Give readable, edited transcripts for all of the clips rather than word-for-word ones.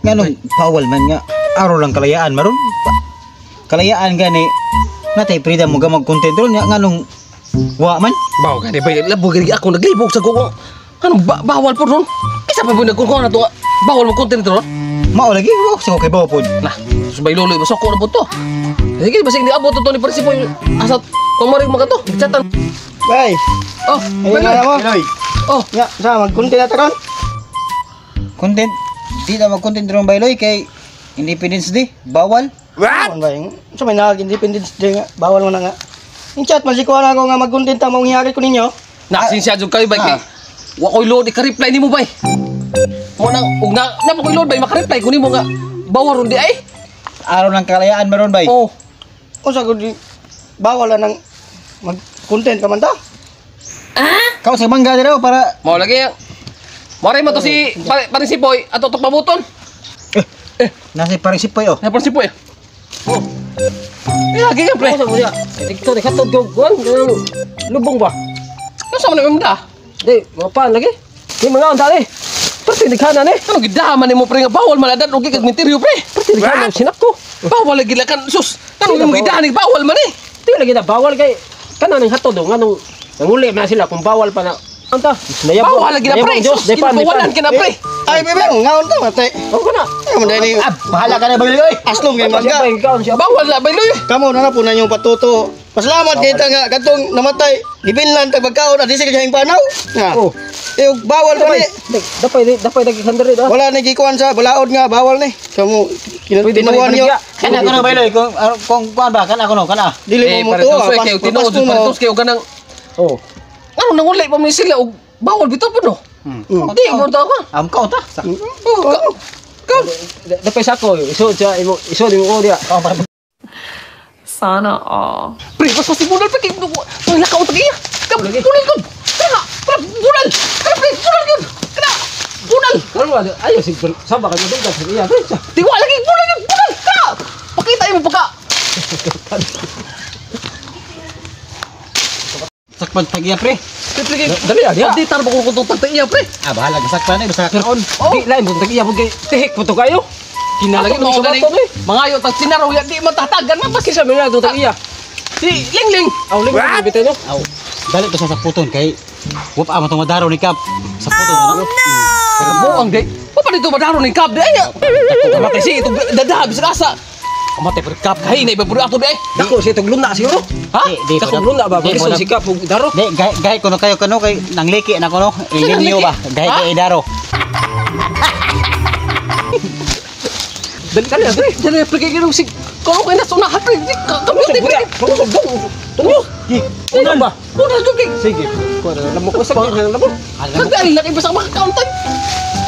Nganong bawal man nga araw lang kalayaan maron. Kalayaan gani natay freedom mo ga mag-content ron nga nganong wa man. Bawo gani ba labo gani ako naglibog sa kuko. Ano bawal po ron? Kisa pa po nagkukuha na to. Bawal mo content ron? Mao lagi wa sa kay bawo pod. Nah, subay lolo ba soko na po to. Sige basig ni abot to ni Persipo asa pamarig mo to. Chatan. Bay. Oh, Ayun na mo. Oh, Ya, sa mag-content na taron. Content. Di na mag-content ron bayloy kay Independence Day bawal. What? Bay. So may nag-Independence Day nga. Bawal mo na nga. Yung chat, masikuha na ako nga mag-content ang mga hiyari ko ninyo. naksinsya jud kayo bay kay. Wa koy load ka-reply nimo bay. Mo nang ugna na koy load bay maka-reply kunin mo nga bawal ron di ay. Araw lang kalayaan maron bay. Oh. O sa gudi bawal na nang mag-content ka man ta. Kau sa mangga daw para Mao lagi yang. Mare mo to si paring si Boy ato to pabuton. nasi parisipoy oh. Na paring si Boy. Oh. Lagi ka pre. Sa mo dia. TikTok ni katod ko kuan lubong ba. Ano sa man da? Di, mapan lagi. Di mga on tali. Pati dikhanan eh. Ano gidaman nimo pre nga bawal maladan og kag minteryo pre. Pati dikhanan sinak ko. Bawal lagi lakan sus. Ano mo gidahan bawal man eh. Di lagi na bawal kay kanan ng hatod nga nung nanguli na sila kung bawal pa na. Anta, Bawal lagi na pre. Sus, ginabawalan ka na pre. Ay, bebe, ngaon ta mate. O kana. Ay mo dai ni. Bahala ka na bayloy. Aslong kay magka. Bawal na bay loy. Kamo na po na yung patuto. Pasalamat kita nga katong namatay. Gibilnan tag pagkaon at di sila hing panaw. Nga. Oh. Bawal pa ni. Dapay dagi handere da. Wala ni gikuan sa balaod nga bawal ni. Kamo kinuwan niyo. Kana ko na bayloy kung kuan ba kana ko no kana. Dili mo mo to. Kayo tinuod palitos kayo kanang. Oh. Ano nanguli pa mi sila og bawal bitaw po no. Di mo ta ka. Am kau ta. Ka. Dapay sako iso di mo dia. Sana all. Pre, pas pasti bunal pa kay lakaw ta kaya. Ka bunal ko. Kana. Bunal. Kana pre, bunal yun. Kana. Bunal. Kalau ada ayo sih sama kan mo sa iya. Tiwa lagi bunal yun. Bunal. Kana. Pakita mo pagka. Sakpan tagiya pre. Dali dia. Di tar ko kung tagtaiya pre. Bahala ka sakpan eh basta kaon. Di lain mo tagi iya mo kay tihik mo to kayo. Kinalagi mo gani. Mangayo tag sinaraw ya di matatagan man Kasi sa mga tagi iya. Si Lingling. Aw ling bitaw no. Aw. Dali to sa puton kay wap amo tong madaro ni kap. Sa puton ano? Pero buang de. Pa dito madaro ni kap de ay. Matay si ito dadaha bisa asa. Matay per kap kay na ibaburo ato de. Dako si tog luna siguro. Ha? Di Dako luna ba iso si kap daro. Di gay kono kayo kano kay nangliki na kono. Ilinyo ba? Gay kay idaro. Dali kali pre. Dali pre kay gino si ko kay na suna pre. Kami pre. Tunyo. Ano ba? Bunal jud kay. Sige. Ko lamo ko sa lamo. Dali laki basa makakauntan.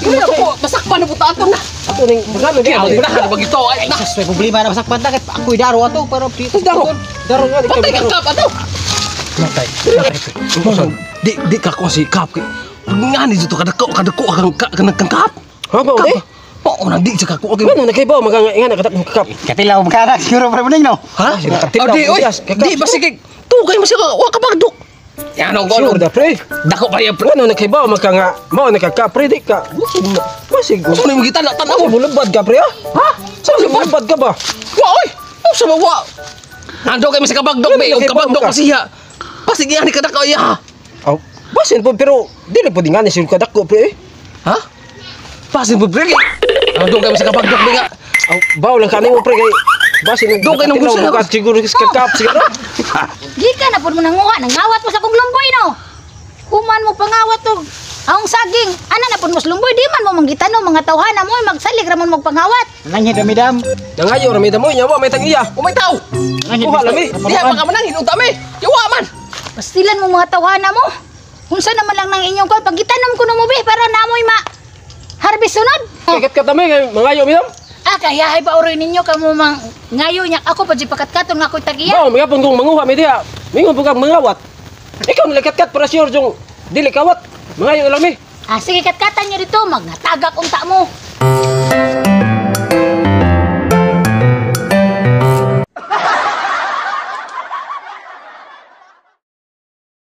Hindi ako basak pa na buta ato na. Ato ning magano di Kaya budahan bag ito ay na. May problema na masakpan ta kay ako idaro ato para prito. Daro. Daro nga Patay ka kap ato. Matay. Di ka ko si kap. Ngani dito kadako kang kap. Ha ba uli? Oo, nandi sa kako. Ano na kay ba nga nakatak kap. Katilaw magkanak siguro pre muning no. Ha? Katilaw, Di, oy. yes, kakap. Di, basi kay tugay mo siya wa ka bagdok. Yan ang Sure golo. da pre. Dako pa yan, pre. Ano na kay ba nga mao nakaka pre di ka. Masig. Gusto mo yung kita na tanaw. Sa bulubad ka pre ha? Ha? Sa bulubad ka ba? Wa, oy. Ano sa mawa? Ando kay sa kabagdok, be. Yung kabagdok kasi ha. Pasig yan, ka dako iya, ha? Aw. Basin po pero dili po dingan si kadako pre. Ha? Pasin po, pre. Ando kay sa kabagdok, be nga. Aw, baw lang kanimo pre kay basin Doon kayo nang gusto na- ka siguro sa kap siguro. Gika na po mo nanguha, nangawat mo sa kong lumboy no. Human mo pangawat to. Ang saging, ana na po mo sa lumboy, di man mo manggitano mga tawhana mo, magsalig ramon magpangawat. Nangit damidam. Nangayo ra may damo nya wa may tagiya. Umay tao. Kuha lami. Diha pa ka manangin, utami. Yawa man. Pastilan mo mga tawhana mo. Unsa naman lang ng inyong kon pagitanom ko no mo be para namoy ma harvest sunod. Kagat katami kay mangayo midam. Ah, kayahay pa oroy ninyo kamo mang ngayo nya ako pa di pakatkaton nga ako'y tagiya. Baw may apon kong manguha may diha. Mingon po kag mangawat. Ikaw nalakat-kat para sure jung dili kawat. Mangayo lang mi. Ah, sige katkatan nyo dito, magnatagak unta mo.